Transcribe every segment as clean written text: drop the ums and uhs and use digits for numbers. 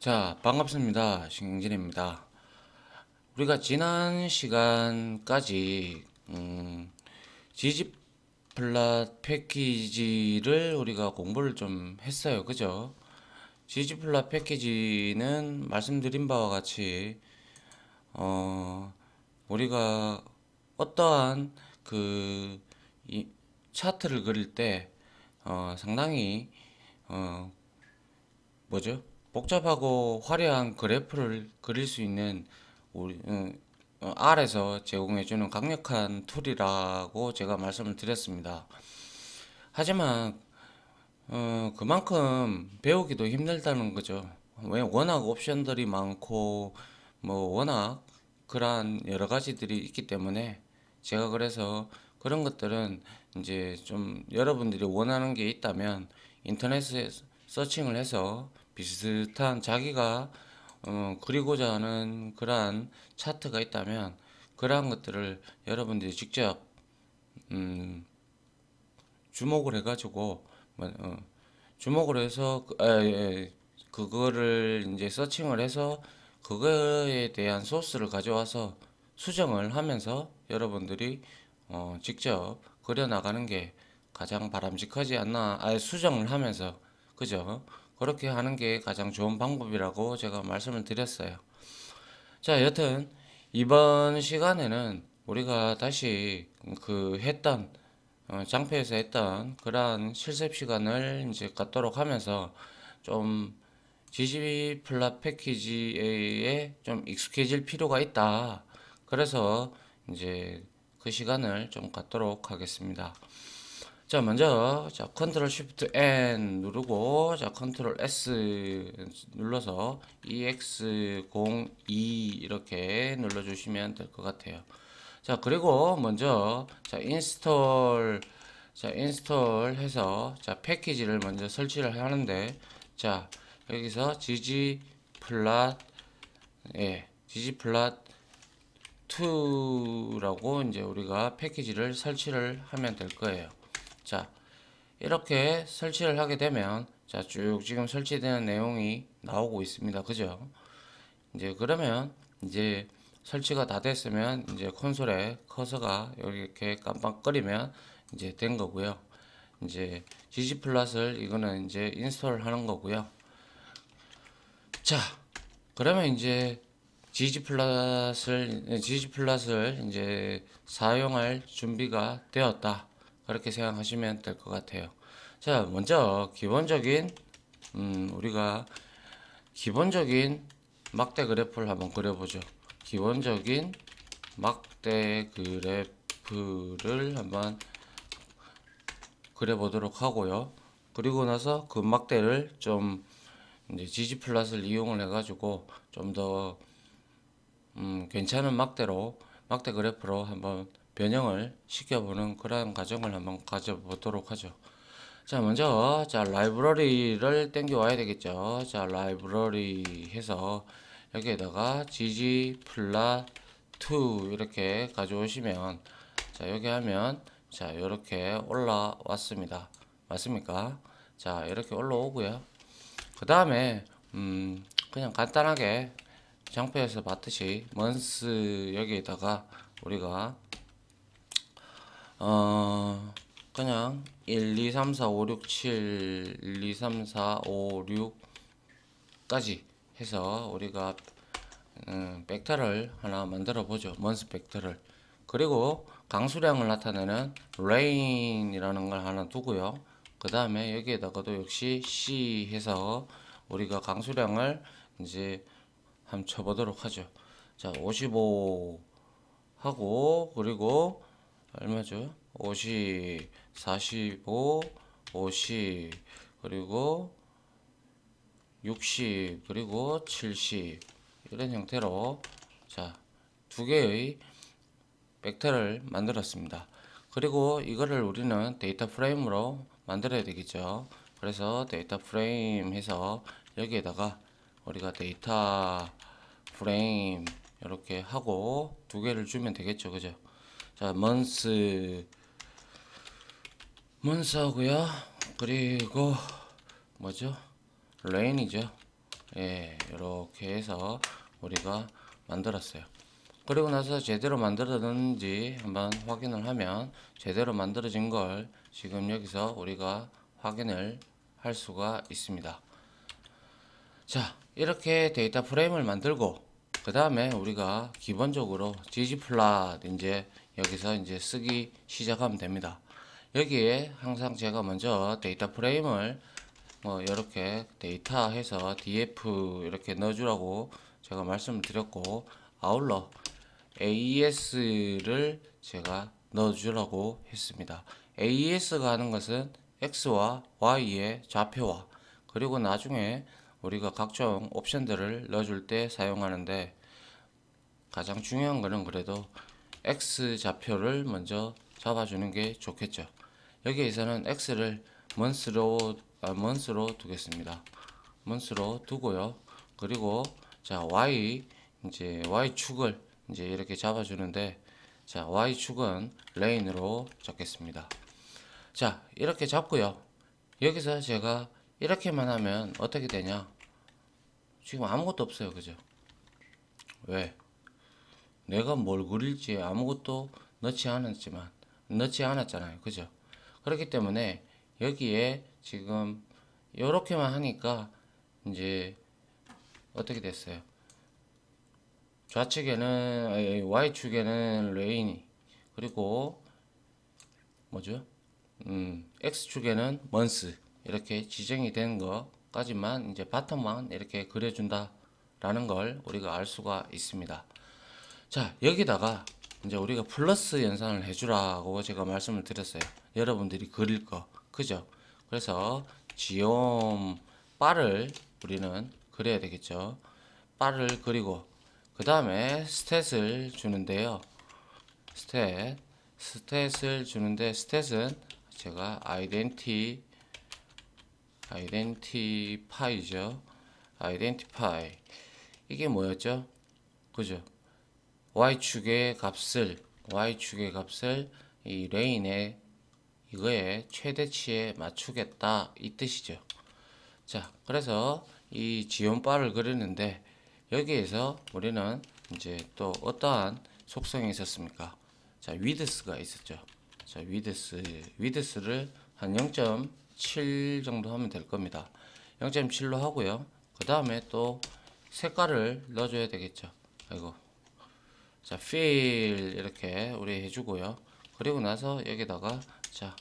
자, 반갑습니다. 신경진입니다. 우리가 지난 시간까지 지지플랫 패키지를 우리가 공부를 좀 했어요. 그죠? 지지플랫 패키지는 말씀드린 바와 같이 어, 우리가 어떠한 그 이 차트를 그릴 때 상당히 어, 뭐죠? 복잡하고 화려한 그래프를 그릴 수 있는 우리 R에서 제공해주는 강력한 툴이라고 제가 말씀을 드렸습니다. 하지만 그만큼 배우기도 힘들다는 거죠. 왜 워낙 옵션들이 많고 뭐 워낙 그러한 여러 가지들이 있기 때문에 제가 그래서 그런 것들은 이제 좀 여러분들이 원하는 게 있다면 인터넷에 서칭을 해서 비슷한 자기가 그리고자 하는 그러한 차트가 있다면 그러한 것들을 여러분들이 직접 음, 주목을 해가지고 뭐, 주목을 해서 그거를 이제 서칭을 해서 그거에 대한 소스를 가져와서 수정을 하면서 여러분들이 직접 그려 나가는 게 가장 바람직하지 않나. 수정을 하면서 그죠? 그렇게 하는 게 가장 좋은 방법이라고 제가 말씀을 드렸어요. 자, 여튼 이번 시간에는 우리가 다시 그 했던 장표에서 했던 그러한 실습 시간을 이제 갖도록 하면서 좀 GGB 플랫 패키지에 좀 익숙해질 필요가 있다. 그래서 이제 그 시간을 좀 갖도록 하겠습니다. 자, 먼저 컨트롤 쉬프트 N 누르고 컨트롤 S 눌러서 EX02 이렇게 눌러 주시면 될 것 같아요. 자, 그리고 먼저 인스톨 해서 패키지를 먼저 설치를 하는데, 자, 여기서 gg 플랫 2라고 이제 우리가 패키지를 설치를 하면 될 거예요. 자, 이렇게 설치를 하게 되면 쭉 지금 설치되는 내용이 나오고 있습니다. 그죠? 이제 그러면 이제 설치가 다 됐으면 이제 콘솔에 커서가 이렇게 깜빡거리면 이제 된 거고요. 이제 GG 플랫을 이거는 이제 인스톨 하는 거고요. 자, 그러면 이제 GG 플랫을 이제 사용할 준비가 되었다. 그렇게 생각하시면 될 것 같아요. 자, 먼저 우리가 기본적인 막대 그래프를 한번 그려보죠. 기본적인 막대 그래프를 한번 그려보도록 하고요. 그리고 나서 그 막대를 좀 이제 지지 플랫을 이용을 해가지고 좀 더 괜찮은 막대 그래프로 한번 변형을 시켜보는 그런 과정을 한번 가져보도록 하죠. 자, 먼저 라이브러리를 땡겨 와야 되겠죠. 자, 라이브러리 해서 여기에다가 gg 플랫 2 이렇게 가져오시면, 자, 여기 하면 자, 이렇게 올라왔습니다. 맞습니까? 자, 이렇게 올라오고요. 그 다음에 그냥 간단하게 장표에서 봤듯이 먼스 여기에다가 우리가 그냥 1, 2, 3, 4, 5, 6, 7, 1, 2, 3, 4, 5, 6까지 해서 우리가 벡터를 하나 만들어 보죠. 먼스 벡터를. 그리고 강수량을 나타내는 rain이라는 걸 하나 두고요. 그 다음에 여기에다가도 역시 C 해서 우리가 강수량을 이제 한번 쳐보도록 하죠. 자, 55 하고, 그리고 얼마죠? 50, 45, 50, 그리고 60, 그리고 70 이런 형태로 자, 두 개의 벡터를 만들었습니다. 그리고 이거를 우리는 데이터 프레임으로 만들어야 되겠죠. 그래서 데이터 프레임 해서 여기에다가 우리가 데이터 프레임 이렇게 하고 두 개를 주면 되겠죠. 그죠? 자, 먼스 하고요. 그리고 뭐죠? 레인이죠. 예, 이렇게 해서 우리가 만들었어요. 그리고 나서 제대로 만들어졌는지 한번 확인을 하면 제대로 만들어진 걸 지금 여기서 우리가 확인을 할 수가 있습니다. 자, 이렇게 데이터 프레임을 만들고 그 다음에 우리가 기본적으로 ggplot 이제 여기서 이제 쓰기 시작하면 됩니다. 여기에 항상 제가 먼저 데이터 프레임을 뭐 이렇게 데이터 해서 df 이렇게 넣어주라고 제가 말씀을 드렸고, 아울러 AES를 제가 넣어주라고 했습니다. AES가 하는 것은 X와 Y의 좌표와 그리고 나중에 우리가 각종 옵션들을 넣어줄 때 사용하는데, 가장 중요한 거는 그래도 X 좌표를 먼저 잡아주는 게 좋겠죠. 여기에서는 X를 months로 두겠습니다. months로 두고요. 그리고 자, 이제 Y축을 이제 이렇게 잡아주는데, 자, Y축은 레인으로 잡겠습니다. 자, 이렇게 잡고요. 여기서 제가 이렇게만 하면 어떻게 되냐? 지금 아무것도 없어요. 그죠? 왜? 내가 뭘 그릴지 아무것도 넣지 않았잖아요. 그죠? 그렇기 때문에 여기에 지금 이렇게만 하니까 이제 어떻게 됐어요? 좌측에는 Y축에는 레인이, 그리고 뭐죠? X축에는 먼스 이렇게 지정이 된 것까지만 이제 바텀만 이렇게 그려준다 라는 걸 우리가 알 수가 있습니다. 자, 여기다가 이제 우리가 플러스 연산을 해주라고 제가 말씀을 드렸어요. 여러분들이 그릴 거, 그죠? 그래서 지옴 바를 우리는 그려야 되겠죠. 바를 그리고 그 다음에 스탯을 주는데요. 스탯을 주는데, 스탯은 제가 아이덴티파이죠. 아이덴티파이, 이게 뭐였죠? 그죠? y축의 값을 이 레인의 이거의 최대치에 맞추겠다 이 뜻이죠. 자, 그래서 이 지온바를 그리는데 여기에서 우리는 이제 또 어떠한 속성이 있었습니까? 자, 위드스가 있었죠. 자, 위드스를 한 0.7 정도 하면 될 겁니다. 0.7로 하고요. 그 다음에 또 색깔을 넣어줘야 되겠죠. 아이고. 자, fill 이렇게 우리 해주고요. 그리고 나서 여기다가 자,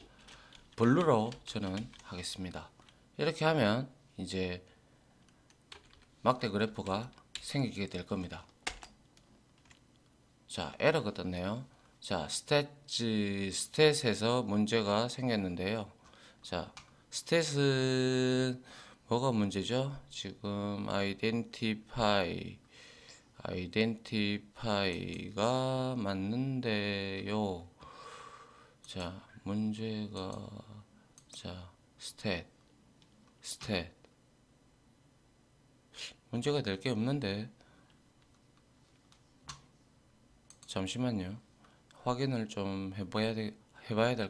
블루로 저는 하겠습니다. 이렇게 하면 이제 막대 그래프가 생기게 될 겁니다. 자, 에러가 떴네요. 자, 스탯에서 문제가 생겼는데요. 자, 스탯은 뭐가 문제죠? 지금 아이덴티파이가 맞는데요. 자, 문제가, 자, 스탯 문제가 될 게 없는데, 잠시만요. 확인을 좀 해봐야 될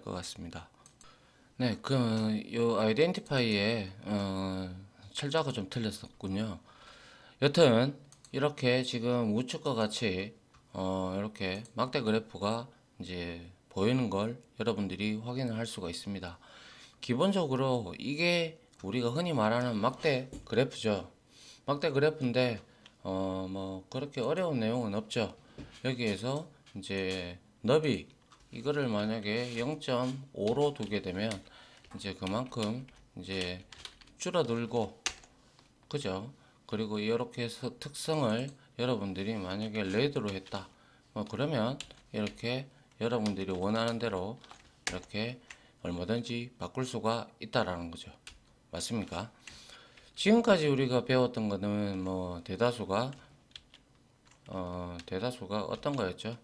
것 같습니다. 네, 요 아이덴티파이에 철자가 좀 틀렸었군요. 여튼 이렇게 지금 우측과 같이 이렇게 막대 그래프가 이제 보이는 걸 여러분들이 확인을 할 수가 있습니다. 기본적으로 이게 우리가 흔히 말하는 막대 그래프죠. 막대 그래프인데 뭐 그렇게 어려운 내용은 없죠. 여기에서 이제 너비 이거를 만약에 0.5로 두게 되면 이제 그만큼 이제 줄어들고, 그죠? 그리고 이렇게 해서 특성을 여러분들이 만약에 레드로 했다, 그러면 이렇게 여러분들이 원하는 대로 이렇게 얼마든지 바꿀 수가 있다라는 거죠. 맞습니까? 지금까지 우리가 배웠던 거는 뭐 대다수가 어떤 거였죠?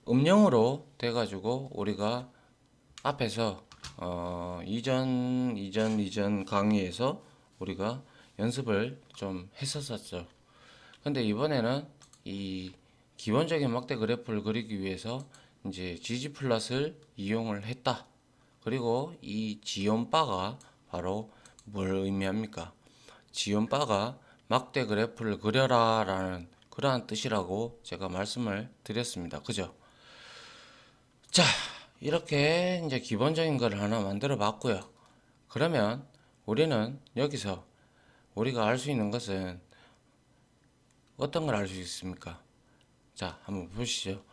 음영으로 돼가지고 우리가 앞에서 이전 강의에서 우리가 연습을 좀 했었었죠. 근데 이번에는 이 기본적인 막대 그래프를 그리기 위해서 이제 ggplot을 이용을 했다. 그리고 이 지온바가 바로 뭘 의미합니까? 지연바가 막대 그래프를 그려라 라는 그러한 뜻이라고 제가 말씀을 드렸습니다. 그죠? 자, 이렇게 이제 기본적인 걸 하나 만들어 봤고요. 그러면 우리는 여기서 우리가 알 수 있는 것은 어떤 걸 알 수 있습니까? 자, 한번 보시죠.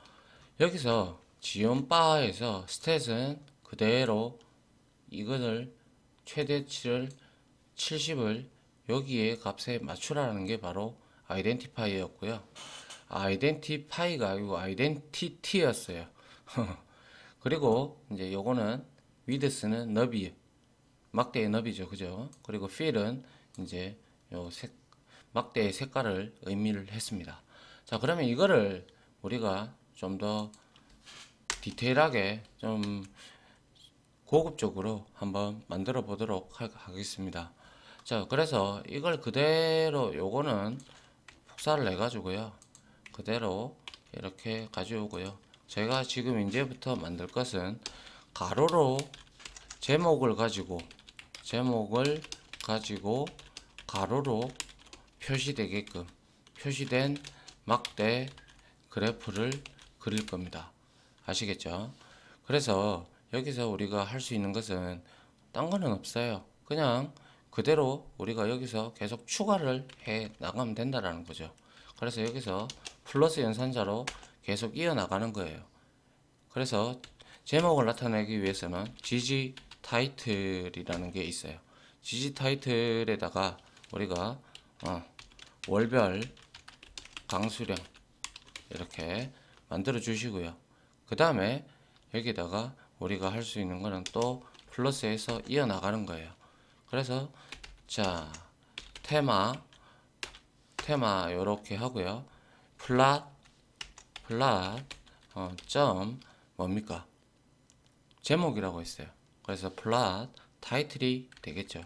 여기서 지연바에서 스탯은 그대로 이것을 최대치를 70을 여기에 값에 맞추라는 게 바로 아이덴티파이였고요. 아이덴티파이가 아니고 아이덴티티였어요. 그리고 이제 요거는 위드스는 너비, 막대의 너비죠. 그죠? 그리고 필은 이제 막대의 색깔을 의미를 했습니다. 자, 그러면 이거를 우리가 좀 더 디테일하게 좀 고급적으로 한번 만들어 보도록 하겠습니다. 자, 그래서 이걸 그대로 요거는 복사를 해 가지고요. 그대로 이렇게 가져오고요. 제가 지금 이제부터 만들 것은 가로로 제목을 가지고 가로로 표시되게끔 표시된 막대 그래프를 그릴 겁니다. 아시겠죠? 그래서 여기서 우리가 할 수 있는 것은 딴 거는 없어요. 그냥 그대로 우리가 여기서 계속 추가를 해 나가면 된다라는 거죠. 그래서 여기서 플러스 연산자로 계속 이어 나가는 거예요. 그래서 제목을 나타내기 위해서는 GG 타이틀이라는 게 있어요. GG 타이틀에다가 우리가 월별 강수량 이렇게 만들어 주시고요. 그 다음에 여기다가 우리가 할 수 있는 거는 또 플러스해서 이어 나가는 거예요. 그래서 자, 테마 요렇게 하고요. 플랫 점 뭡니까? 제목이라고 했어요. 그래서 플랫 타이틀이 되겠죠.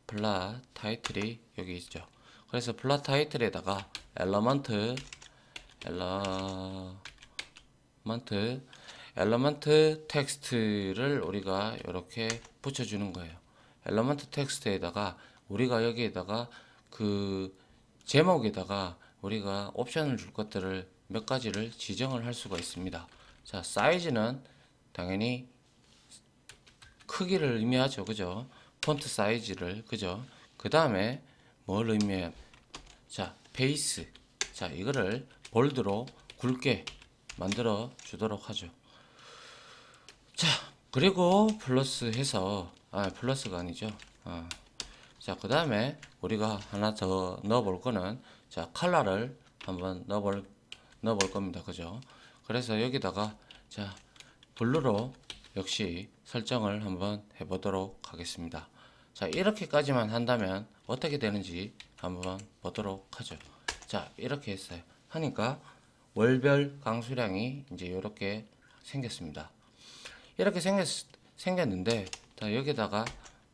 플랫 타이틀이 여기 있죠. 그래서 플랫 타이틀에다가 엘러먼트 텍스트를 우리가 이렇게 붙여주는 거예요. 엘러먼트 텍스트에다가 우리가 여기에다가 그 제목에다가 우리가 옵션을 줄 것들을 몇 가지를 지정을 할 수가 있습니다. 자, 사이즈는 당연히 크기를 의미하죠. 그죠? 폰트 사이즈를, 그죠? 그 다음에 뭘 의미해? 자, 베이스. 자, 이거를 볼드로 굵게 만들어 주도록 하죠. 자, 그리고 플러스 해서, 플러스가 아니죠. 자, 그 다음에 우리가 하나 더 넣어볼 거는, 자, 컬러를 한번 넣어볼 겁니다. 그죠? 그래서 여기다가, 자, 블루로 역시 설정을 한번 해보도록 하겠습니다. 자, 이렇게까지만 한다면 어떻게 되는지 한번 보도록 하죠. 자, 이렇게 했어요. 하니까 월별 강수량이 이제 이렇게 생겼습니다. 이렇게 생겼는데, 여기다가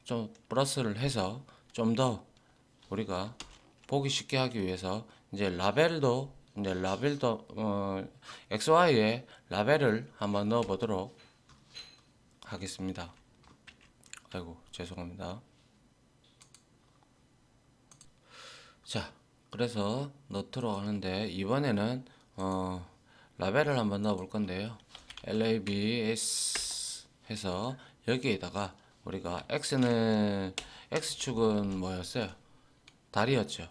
좀 플러스를 해서 좀 더 우리가 보기 쉽게 하기 위해서 이제 라벨도 XY에 라벨을 한번 넣어 보도록 하겠습니다. 아이고, 죄송합니다. 자, 그래서 넣도록 하는데 이번에는 라벨을 한번 넣어 볼 건데요. labs 해서 여기에다가 우리가 x축은 뭐였어요? 달이었죠.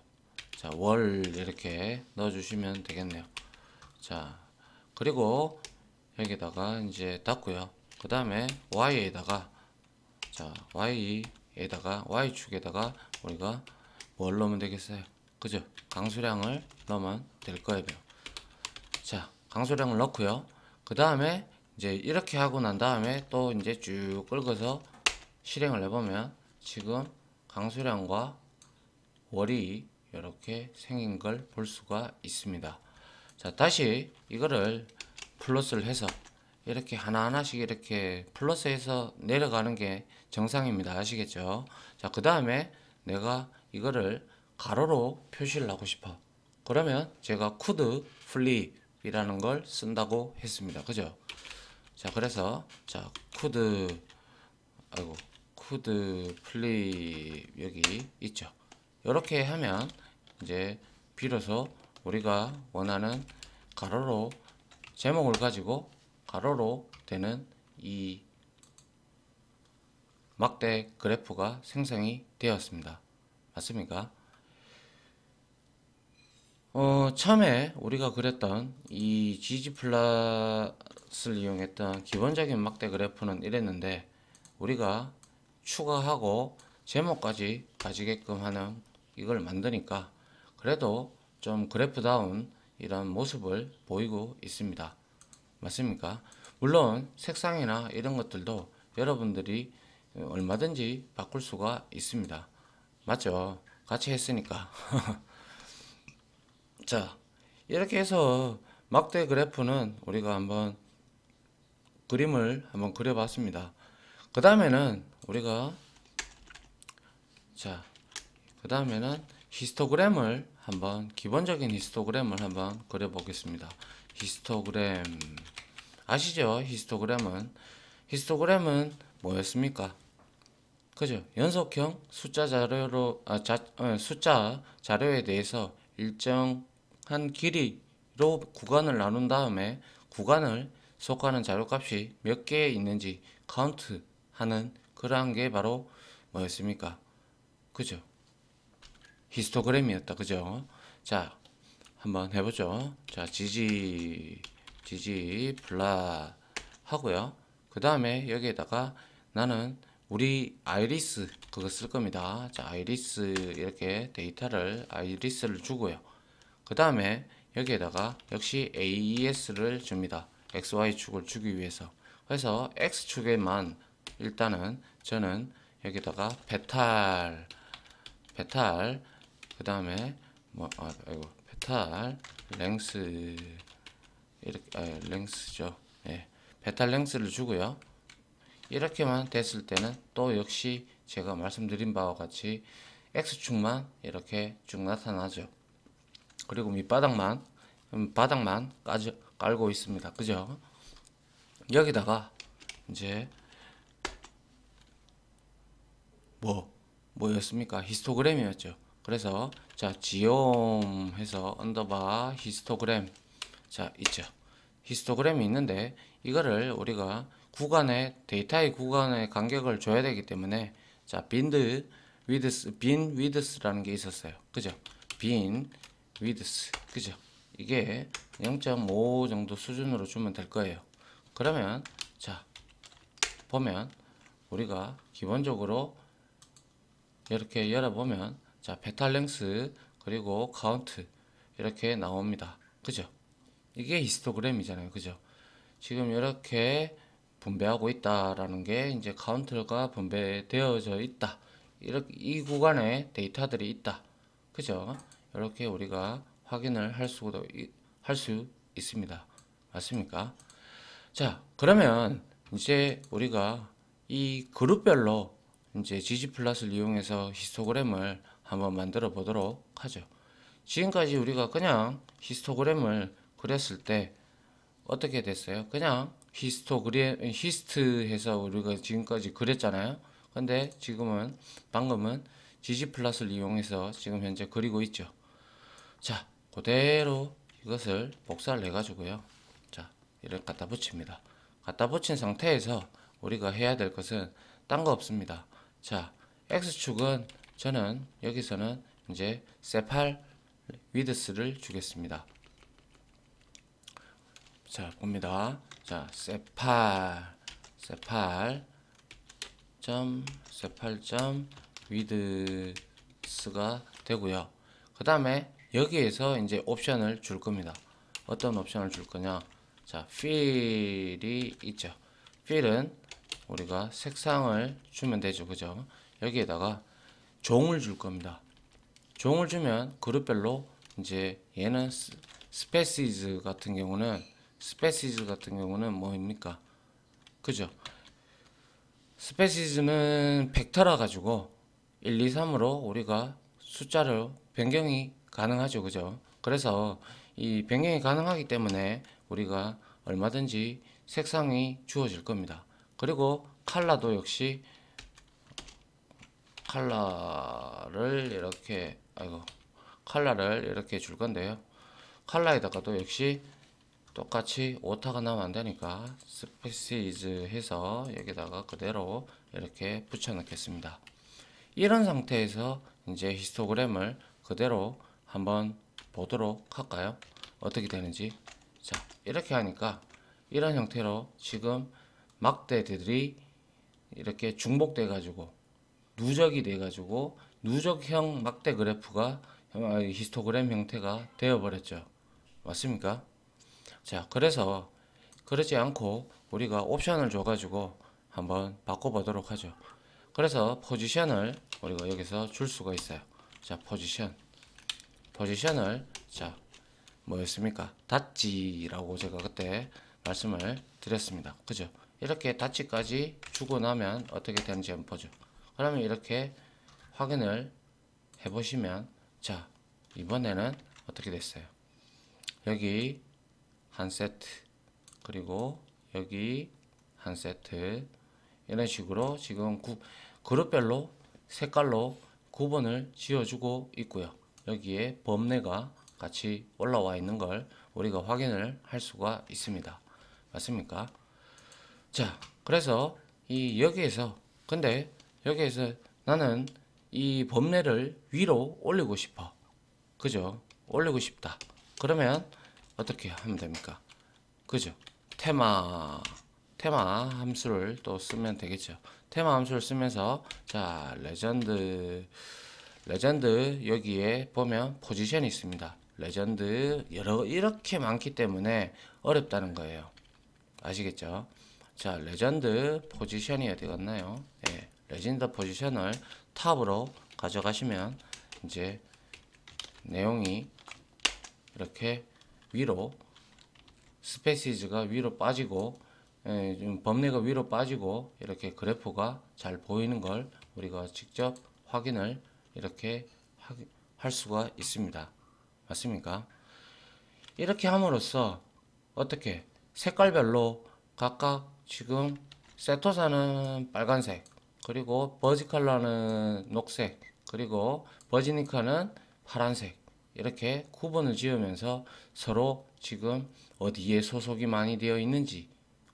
자, 월 이렇게 넣어 주시면 되겠네요. 자, 그리고 여기다가 이제 닫고요. 그 다음에 y에다가, 자, y축에다가 우리가 뭘 넣으면 되겠어요? 그죠? 강수량을 넣으면 될 거예요. 자, 강수량을 넣고요. 그 다음에 이제 이렇게 하고 난 다음에 또 이제 쭉 긁어서 실행을 해보면 지금 강수량과 월이 이렇게 생긴 걸 볼 수가 있습니다. 자, 다시 이거를 플러스를 해서 이렇게 하나하나씩 이렇게 플러스해서 내려가는 게 정상입니다. 아시겠죠? 자, 그 다음에 내가 이거를 가로로 표시를 하고 싶어. 그러면 제가 could flip이라는 걸 쓴다고 했습니다. 그죠? 자, 그래서 자, could flip 여기 있죠. 이렇게 하면 이제 비로소 우리가 원하는 가로로 제목을 가지고 가로로 되는 이 막대 그래프가 생성이 되었습니다. 맞습니까? 처음에 우리가 그렸던 이 gg플랫을 이용했던 기본적인 막대 그래프는 이랬는데, 우리가 추가하고 제목까지 가지게끔 하는 이걸 만드니까 그래도 좀 그래프다운 이런 모습을 보이고 있습니다. 맞습니까? 물론 색상이나 이런 것들도 여러분들이 얼마든지 바꿀 수가 있습니다. 맞죠? 같이 했으니까. 자, 이렇게 해서 막대 그래프는 우리가 한번 그림을 한번 그려봤습니다. 그 다음에는 우리가 그 다음에는 히스토그램을 한번, 기본적인 히스토그램을 한번 그려보겠습니다. 히스토그램 아시죠? 히스토그램은 뭐였습니까? 그죠? 연속형 숫자 자료로 숫자 자료에 대해서 일정한 길이로 구간을 나눈 다음에 구간을 속하는 자료값이 몇 개 있는지 카운트 하는 그러한 게 바로 뭐였습니까? 그죠? 히스토그램이었다. 그죠? 자, 한번 해보죠. 자, 지지 플랫 하고요. 그 다음에 여기에다가 나는 우리 아이리스 그거 쓸 겁니다. 자, 아이리스 이렇게 데이터를 아이리스를 주고요. 그 다음에 여기에다가 역시 AES를 줍니다. XY축을 주기 위해서. 그래서 X축에만 일단은 저는 여기다가 배탈 그 다음에 배탈 랭스 이렇게 랭스죠. 예. 배탈 랭스를 주고요. 이렇게만 됐을 때는 또 역시 제가 말씀드린 바와 같이 X축만 이렇게 쭉 나타나죠. 그리고 밑바닥만 바닥만 깔고 있습니다. 그죠? 여기다가 이제 뭐였습니까? 히스토그램이었죠. 그래서 자, 지옴 해서 언더바 히스토그램 자, 있죠. 히스토그램이 있는데 이거를 우리가 구간의 데이터의 구간의 간격을 줘야 되기 때문에 자, 빈 위드스라는 게 있었어요. 그죠? 빈 위드스. 그죠? 이게 0.5 정도 수준으로 주면 될 거예요. 그러면 자, 보면 우리가 기본적으로 이렇게 열어보면 자, 배탈 랭스 그리고 카운트 이렇게 나옵니다. 그죠? 이게 히스토그램이잖아요. 그죠? 지금 이렇게 분배하고 있다라는 게 이제 카운트가 분배되어져 있다. 이렇게 이 구간에 데이터들이 있다. 그죠? 이렇게 우리가 확인을 할 수 있습니다. 맞습니까? 자, 그러면 이제 우리가 이 그룹별로 이제 gg플랫을 이용해서 히스토그램을 한번 만들어 보도록 하죠. 지금까지 우리가 그냥 히스토그램을 그렸을 때 어떻게 됐어요? 그냥 히스트 해서 우리가 지금까지 그렸잖아요. 근데 방금은 gg플랫을 이용해서 지금 현재 그리고 있죠. 자, 그대로 이것을 복사를 해 가지고요. 자, 이렇게 갖다 붙입니다. 갖다 붙인 상태에서 우리가 해야 될 것은 딴 거 없습니다. 자, X축은 저는 여기서는 이제 세팔 위드스를 주겠습니다. 자, 봅니다. 자, 세팔 위드스가 되고요. 그 다음에 여기에서 이제 옵션을 줄 겁니다. 어떤 옵션을 줄 거냐? 자, 필이 있죠. 필은 우리가 색상을 주면 되죠. 그죠? 여기에다가 종을 줄 겁니다. 종을 주면 그룹별로 이제 얘는 스페시즈 같은 경우는 뭐입니까? 그죠? 스페시즈는 벡터라 가지고 1, 2, 3으로 우리가 숫자를 변경이 가능하죠. 그죠? 그래서 이 변경이 가능하기 때문에 우리가 얼마든지 색상이 주어질 겁니다. 그리고 컬러도 역시 컬러를 이렇게 컬러를 이렇게 줄 건데요. 컬러에다가도 역시 똑같이 오타가 나면 안 되니까 스페시즈 해서 여기다가 그대로 이렇게 붙여 넣겠습니다. 이런 상태에서 이제 히스토그램을 그대로 한번 보도록 할까요? 어떻게 되는지. 자, 이렇게 하니까 이런 형태로 지금 막대들이 이렇게 중복돼 가지고 누적이 돼 가지고 누적형 막대 그래프가 히스토그램 형태가 되어 버렸죠. 맞습니까? 자, 그래서 그러지 않고 우리가 옵션을 줘 가지고 한번 바꿔 보도록 하죠. 그래서 포지션을 우리가 여기서 줄 수가 있어요. 자, 포지션을 자, 뭐였습니까? 닷지라고 제가 그때 말씀을 드렸습니다. 그죠? 이렇게 닷지까지 주고 나면 어떻게 되는지 한번 보죠. 그러면 이렇게 확인을 해 보시면, 자, 이번에는 어떻게 됐어요? 여기 한 세트, 그리고 여기 한 세트, 이런 식으로 지금 그룹별로 색깔로 구분을 지어주고 있고요. 여기에 범례가 같이 올라와 있는 걸 우리가 확인을 할 수가 있습니다. 맞습니까? 자, 그래서 근데 여기에서 나는 이 범례를 위로 올리고 싶어. 그죠? 올리고 싶다. 그러면 어떻게 하면 됩니까? 그죠? 테마 함수를 또 쓰면 되겠죠. 테마 함수를 쓰면서, 자, 레전드 여기에 보면 포지션이 있습니다. 레전드 이렇게 많기 때문에 어렵다는 거예요. 아시겠죠? 자, 레전드 포지션이 어디 갔나요? 예, 레전드 포지션을 탑으로 가져가시면 이제 내용이 이렇게 위로 스페시즈가 위로 빠지고, 범례가 위로 빠지고 이렇게 그래프가 잘 보이는 걸 우리가 직접 확인을 이렇게 할 수가 있습니다. 맞습니까? 이렇게 함으로써 어떻게 색깔별로 각각 지금 세토사는 빨간색, 그리고 버지컬러는 녹색, 그리고 버지니카는 파란색, 이렇게 구분을 지으면서 서로 지금 어디에 소속이 많이 되어 있는지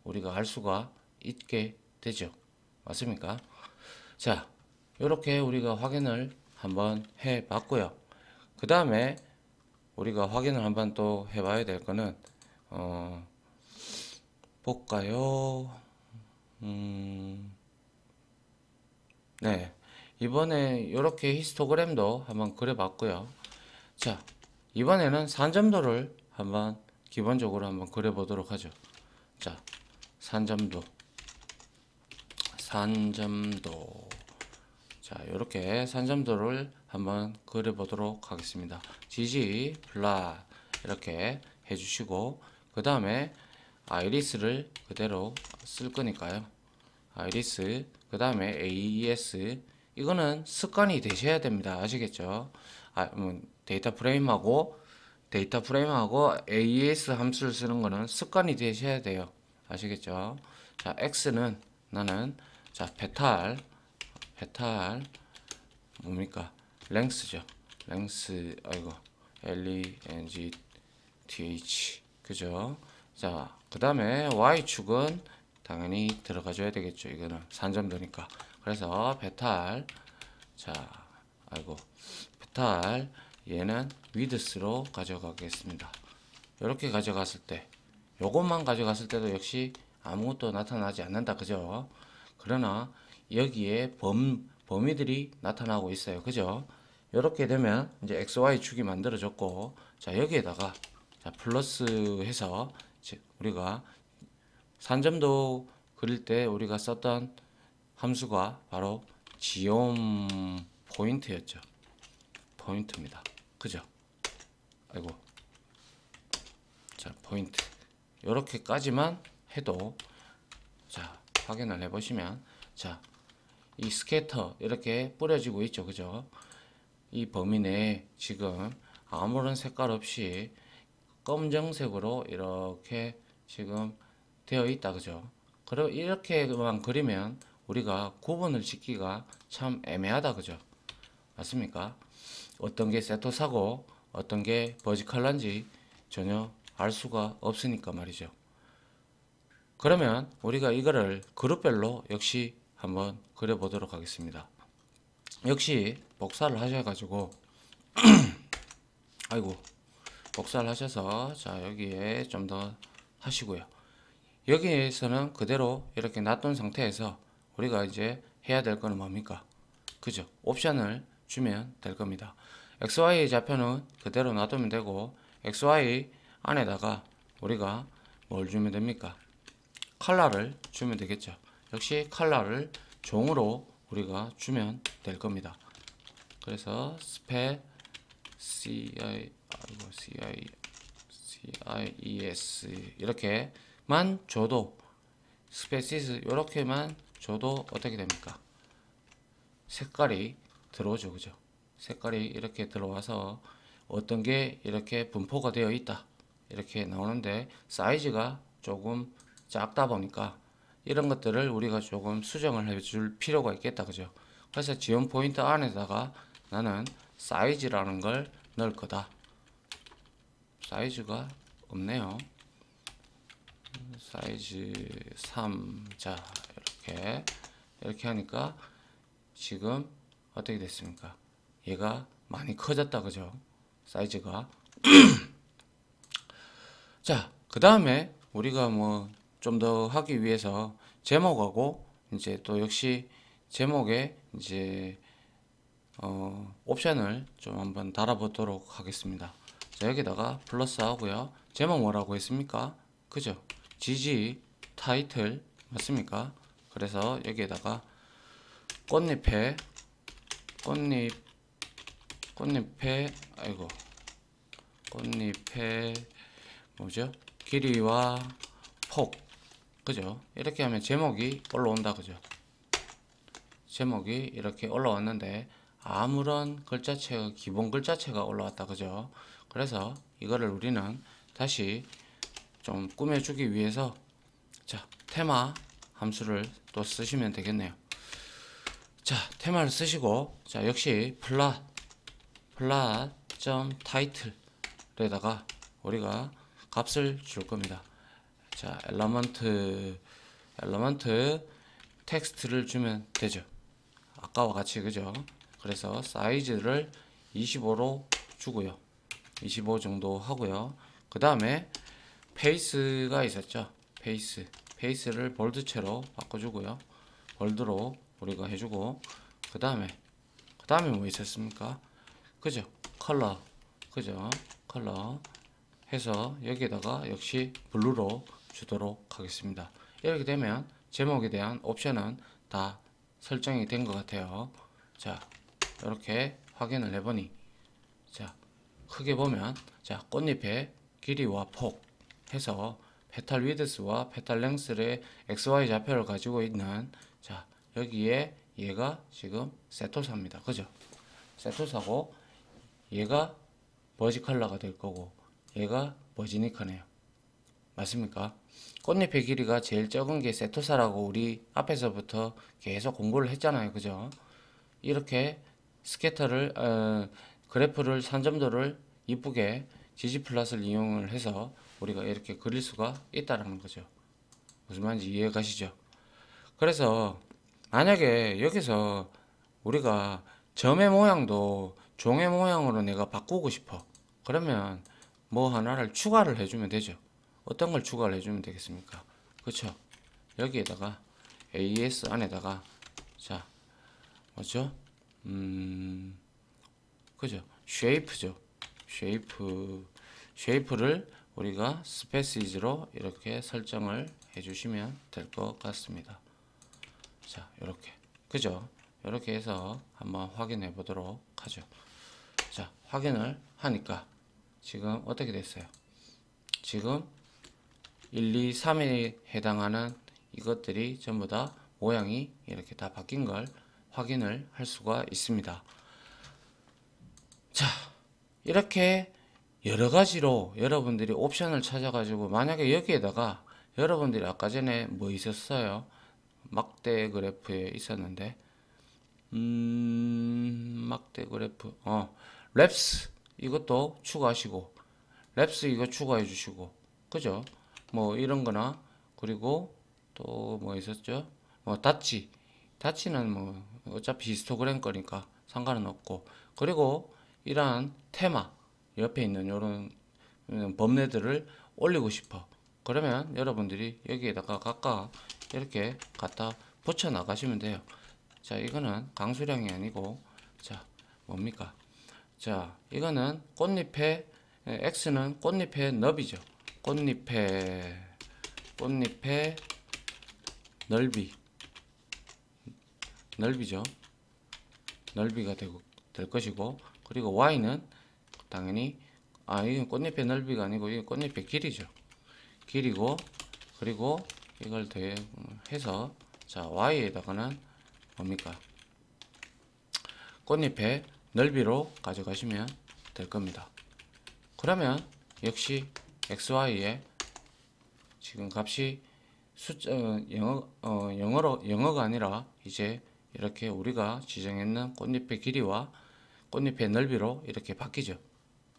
우리가 알 수가 있게 되죠. 맞습니까? 자, 이렇게 우리가 확인을 한번 해 봤고요. 그 다음에 우리가 확인을 한번 또 해봐야 될 거는 볼까요? 네, 이번에 이렇게 히스토그램도 한번 그려봤고요. 자, 이번에는 산점도를 한번 기본적으로 한번 그려보도록 하죠. 자, 산점도. 자, 이렇게 산점도를 한번 그려보도록 하겠습니다. 지지, 플라 이렇게 해주시고, 그 다음에 아이리스를 그대로 쓸 거니까요. 아이리스, 그 다음에 AES, 이거는 습관이 되셔야 됩니다. 아시겠죠? 데이터 프레임하고 AES 함수를 쓰는 거는 습관이 되셔야 돼요. 아시겠죠? 자, X는 나는, 자, 베탈 뭡니까? 랭스죠. 랭스, LENGTH. 그죠? 자, 그 다음에 Y축은 당연히 들어가줘야 되겠죠. 이거는 산점도니까. 그래서 베탈, 자, 베탈, 얘는 위드스로 가져가겠습니다. 이렇게 가져갔을 때, 요것만 가져갔을 때도 역시 아무것도 나타나지 않는다. 그죠? 그러나 여기에 범위들이 나타나고 있어요. 그죠? 이렇게 되면 이제 XY 축이 만들어졌고, 자, 여기에다가 자, 플러스 해서 우리가 산점도 그릴 때 우리가 썼던 함수가 바로 지옴 포인트였죠. 포인트입니다. 그죠? 자, 포인트. 이렇게까지만 해도, 자, 확인을 해보시면, 자, 이 스캐터 이렇게 뿌려지고 있죠. 그죠? 이 범위 내에 지금 아무런 색깔 없이 검정색으로 이렇게 지금 되어 있다. 그죠? 그리고 이렇게만 그리면 우리가 구분을 짓기가 참 애매하다, 그죠? 맞습니까? 어떤 게 세토사고 어떤 게 버지컬러인지 전혀 알 수가 없으니까 말이죠. 그러면 우리가 이거를 그룹별로 역시 한번 그려보도록 하겠습니다. 역시 복사를 하셔가지고 아이고, 복사를 하셔서 자 여기에 좀 더 하시고요. 여기에서는 그대로 이렇게 놔둔 상태에서 우리가 이제 해야 될 거는 뭡니까? 그죠? 옵션을 주면 될 겁니다. XY 좌표는 그대로 놔두면 되고, XY 안에다가 우리가 뭘 주면 됩니까? 컬러를 주면 되겠죠. 역시 컬러를 종으로 우리가 주면 될 겁니다. 그래서 스페 CIES 이렇게만 줘도, 스페시스 이렇게만 줘도 어떻게 됩니까? 색깔이 들어오죠, 그죠? 색깔이 이렇게 들어와서 어떤 게 이렇게 분포가 되어 있다 이렇게 나오는데, 사이즈가 조금 작다 보니까 이런 것들을 우리가 조금 수정을 해줄 필요가 있겠다, 그죠? 그래서 지원 포인트 안에다가 나는 사이즈라는 걸 넣을 거다. 사이즈가 없네요. 사이즈 3. 자, 이렇게 하니까 지금 어떻게 됐습니까? 얘가 많이 커졌다, 그죠? 사이즈가. 자, 그 다음에 우리가 뭐 좀 더 하기 위해서 제목하고 이제 또 역시 제목에 이제 옵션을 좀 한번 달아보도록 하겠습니다. 자, 여기다가 플러스 하고요. 제목 뭐라고 했습니까? 그죠? GG 타이틀 맞습니까? 그래서 여기에다가 꽃잎에 아이고, 꽃잎의 뭐죠? 길이와 폭, 그죠? 이렇게 하면 제목이 올라온다, 그죠? 제목이 이렇게 올라왔는데 아무런 글자체가, 기본 글자체가 올라왔다, 그죠? 그래서 이거를 우리는 다시 좀 꾸며주기 위해서 자, 테마 함수를 또 쓰시면 되겠네요. 자, 테마를 쓰시고, 자, 역시 plot.title에다가 우리가 값을 줄 겁니다. 자, 엘러먼트 텍스트를 주면 되죠. 아까와 같이, 그죠? 그래서 사이즈를 25로 주고요. 25 정도 하고요. 그 다음에 페이스가 있었죠. 페이스를 볼드체로 바꿔주고요. 볼드로 우리가 해주고, 그 다음에 뭐 있었습니까? 그죠? 컬러, 그죠? 컬러 해서 여기에다가 역시 블루로 주도록 하겠습니다. 이렇게 되면 제목에 대한 옵션은 다 설정이 된 것 같아요. 자, 이렇게 확인을 해보니, 자, 크게 보면, 자, 꽃잎의 길이와 폭 해서 페탈 위드스와 페탈 랭스의 XY 좌표를 가지고 있는, 자, 여기에 얘가 지금 세토사입니다. 그죠? 세토사고, 얘가 버지 컬러가 될 거고, 얘가 버지니카네요. 맞습니까? 꽃잎의 길이가 제일 적은 게 세토사라고 우리 앞에서부터 계속 공부를 했잖아요. 그죠? 이렇게 스캐터를 그래프를 산점도를 이쁘게 지지플랫을 이용을 해서 우리가 이렇게 그릴 수가 있다라는 거죠. 무슨 말인지 이해 가시죠? 그래서 만약에 여기서 우리가 점의 모양도 종의 모양으로 내가 바꾸고 싶어. 그러면 뭐 하나를 추가를 해주면 되죠. 어떤 걸 추가를 해주면 되겠습니까? 그쵸? 여기에다가 AS 안에다가 자, 뭐죠? 그죠? 쉐이프죠. 쉐이프를 우리가 스페시즈로 이렇게 설정을 해주시면 될 것 같습니다. 자, 이렇게, 그죠? 이렇게 해서 한번 확인해 보도록 하죠. 자, 확인을 하니까 지금 어떻게 됐어요? 지금 1, 2, 3에 해당하는 이것들이 전부 다 모양이 이렇게 다 바뀐 걸 확인을 할 수가 있습니다. 자, 이렇게 여러 가지로 여러분들이 옵션을 찾아가지고, 만약에 여기에다가 여러분들이 아까 전에 뭐 있었어요? 막대 그래프에 있었는데 막대 그래프 랩스 이것도 추가하시고 랩스 이거 추가해 주시고 그죠? 뭐 이런 거나 그리고 또 뭐 있었죠? 뭐 다치는 뭐 어차피 히스토그램 거니까 상관은 없고 그리고 이러한 테마 옆에 있는 요런 범례들을 올리고 싶어. 그러면 여러분들이 여기에다가 각각 이렇게 갖다 붙여 나가시면 돼요. 자, 이거는 강수량이 아니고 자, 뭡니까? 자, 이거는 꽃잎의 X는 꽃잎의 너비죠. 꽃잎의 넓이죠. 넓이가 될 것이고 그리고 Y는 당연히 이건 꽃잎의 넓이가 아니고 이건 꽃잎의 길이죠. 길이고 그리고 이걸 해서 자 Y에다가는 뭡니까? 꽃잎의 넓이로 가져가시면 될 겁니다. 그러면 역시 XY에 지금 값이 영어가 아니라 이제 이렇게 우리가 지정했는 꽃잎의 길이와 꽃잎의 넓이로 이렇게 바뀌죠.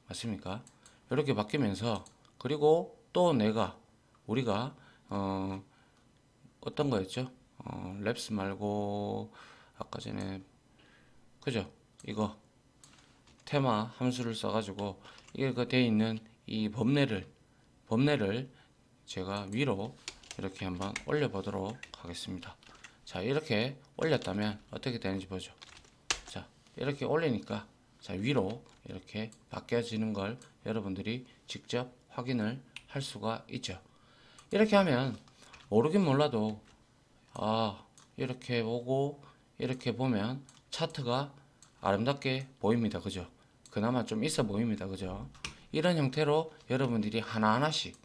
맞습니까? 이렇게 바뀌면서 그리고 또 우리가 어떤 거였죠? 랩스 말고 아까 전에 그죠? 이거 테마 함수를 써가지고 이게 되어 있는 이 범례를 제가 위로 이렇게 한번 올려보도록 하겠습니다. 자, 이렇게 올렸다면 어떻게 되는지 보죠. 자, 이렇게 올리니까 자, 위로 이렇게 바뀌어지는 걸 여러분들이 직접 확인을 할 수가 있죠. 이렇게 하면 모르긴 몰라도 이렇게 보고 이렇게 보면 차트가 아름답게 보입니다. 그죠? 그나마 좀 있어 보입니다. 그죠? 이런 형태로 여러분들이 하나하나씩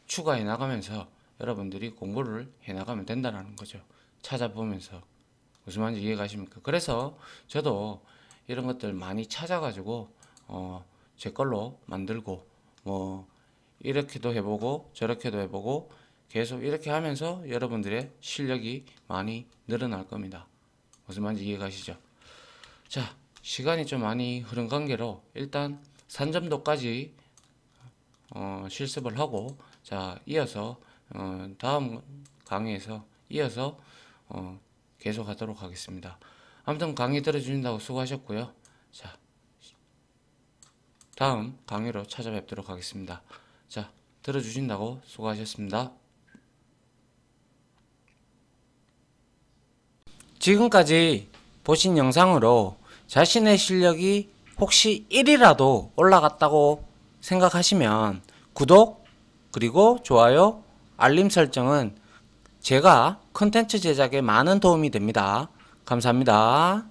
추가해 나가면서 여러분들이 공부를 해 나가면 된다는 거죠. 찾아보면서. 무슨 말인지 이해가십니까? 그래서 저도 이런 것들 많이 찾아가지고 제 걸로 만들고 뭐 이렇게도 해보고 저렇게도 해보고 계속 이렇게 하면서 여러분들의 실력이 많이 늘어날 겁니다. 무슨 말인지 이해가시죠? 자, 시간이 좀 많이 흐른 관계로 일단 산점도까지 실습을 하고 자 이어서 다음 강의에서 이어서 계속 하도록 하겠습니다. 아무튼 강의 들어주신다고 수고하셨고요. 자, 다음 강의로 찾아뵙도록 하겠습니다. 자, 들어주신다고 수고하셨습니다. 지금까지 보신 영상으로 자신의 실력이 혹시 1이라도 올라갔다고 생각하시면 구독 그리고 좋아요 알림 설정은 제가 컨텐츠 제작에 많은 도움이 됩니다. 감사합니다.